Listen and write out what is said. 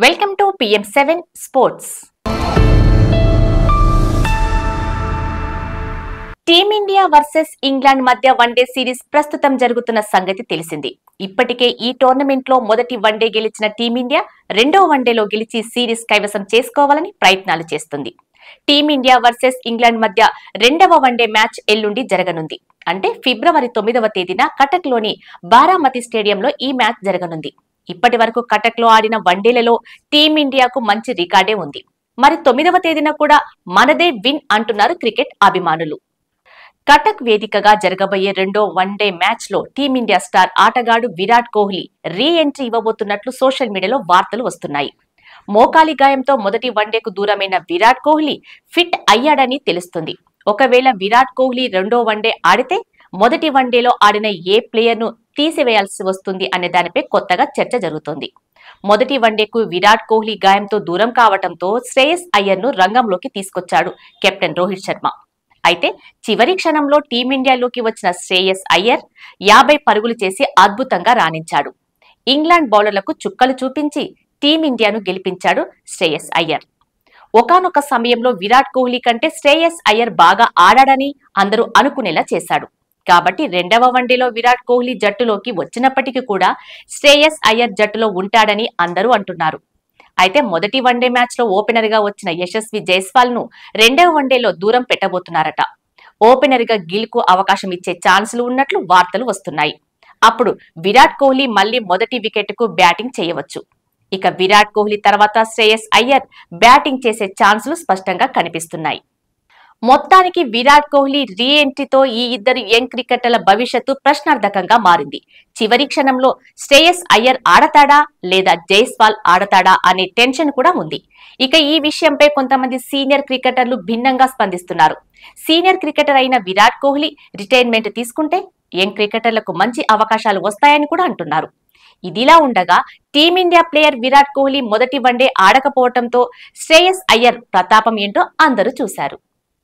Welcome to PM7 sports. Team India versus England మధ్య one day series ప్రస్తుతం జరుగుతున్న సంగతి తెలిసింది. ఇప్పటికే ఈ టోర్నమెంట్ లో మొదటి వన్డే గెలిచిన టీమిండియా రెండో వన్డేలో గెలిచి సిరీస్ కైవసం చేసుకోవాలని ప్రయత్నాలు చేస్తుంది. టీమిండియా వర్సెస్ ఇంగ్లాండ్ మధ్య రెండవ వన్డే మ్యాచ్ ఎల్లుండి జరగనుంది. అంటే ఫిబ్రవరి 9వ తేదీన కటక్ లోని బారామతి స్టేడియంలో ఈ మ్యాచ్ జరగనుంది. ఇప్పటి వరకు కటక్ లో ఆడిన వన్డేలలో టీమిండియాకు మంచి రికార్డే ఉంది. మరి 9వ తేదీన కూడా మనదే విన్ అంటున్నారు క్రికెట్ అభిమానులు. కటక్ వేదికగా జరగబోయే రెండో వన్డే మ్యాచ్ లో టీమిండియా స్టార్ ఆటగాడు విరాట్ కోహ్లీ రీ ఎంట్రీ ఇవ్వబోతున్నట్లు సోషల్ మీడియాలో వార్తలు వస్తున్నాయి. మోకాలి గాయంతో మొదటి వన్డేకు దూరమైన విరాట్ కోహ్లీ ఫిట్ అయ్యాడని తెలుస్తుంది. ఒకవేళ విరాట్ కోహ్లీ రెండో వన్డే ఆడితే మొదటి వన్డేలో ఆడిన ఏ ప్లేయర్ ను తీసివేయాల్సి వస్తుంది అనే దానిపై కొత్తగా చర్చ జరుగుతోంది. మొదటి వన్డేకు విరాట్ కోహ్లీ గాయంతో దూరం కావడంతో శ్రేయస్ అయ్యర్ ను రంగంలోకి తీసుకొచ్చాడు కెప్టెన్ రోహిత్ శర్మ. అయితే చివరి క్షణంలో టీమిండియాలోకి వచ్చిన శ్రేయస్ అయ్యర్ 50 పరుగులు చేసి అద్భుతంగా రాణించాడు. ఇంగ్లాండ్ బౌలర్లకు చుక్కలు చూపించి టీమిండియాను గెలిపించాడు శ్రేయస్ అయ్యర్. ఒకానొక సమయంలో విరాట్ కోహ్లీ కంటే శ్రేయస్ అయ్యర్ బాగా ఆడాడని అందరూ అనుకునేలా చేశాడు. కాబట్టి రెండవ వన్డేలో విరాట్ కోహ్లీ జట్టులోకి వచ్చినప్పటికీ కూడా శ్రేయస్ అయ్యర్ జట్టులో ఉంటాడని అందరూ అంటున్నారు. అయితే మొదటి వన్డే మ్యాచ్ లో ఓపెనర్ గా వచ్చిన యశస్వి జైస్వాల్ ను రెండవ వన్డేలో దూరం పెట్టబోతున్నారట. ఓపెనర్ గా గిల్ కు అవకాశం ఇచ్చే ఛాన్సులు ఉన్నట్లు వార్తలు వస్తున్నాయి. అప్పుడు విరాట్ కోహ్లీ మళ్లీ మొదటి వికెట్ కు బ్యాటింగ్ చేయవచ్చు. ఇక విరాట్ కోహ్లీ తర్వాత శ్రేయస్ అయ్యర్ బ్యాటింగ్ చేసే ఛాన్సులు స్పష్టంగా కనిపిస్తున్నాయి. మొత్తానికి విరాట్ కోహ్లీ రీ ఎంట్రీతో ఈ ఇద్దరు యంగ్ క్రికెటర్ల భవిష్యత్తు ప్రశ్నార్థకంగా మారింది. చివరి క్షణంలో శ్రేయస్ అయ్యర్ ఆడతాడా లేదా జైస్వాల్ ఆడతాడా అనే టెన్షన్ కూడా ఉంది. ఇక ఈ విషయంపై కొంతమంది సీనియర్ క్రికెటర్లు భిన్నంగా స్పందిస్తున్నారు. సీనియర్ క్రికెటర్ అయిన విరాట్ కోహ్లీ రిటైర్మెంట్ తీసుకుంటే యంగ్ క్రికెటర్లకు మంచి అవకాశాలు వస్తాయని కూడా అంటున్నారు. ఇదిలా ఉండగా టీమిండియా ప్లేయర్ విరాట్ కోహ్లీ మొదటి వన్డే ఆడకపోవడంతో శ్రేయస్ అయ్యర్ ప్రతాపం ఏంటో అందరూ చూశారు.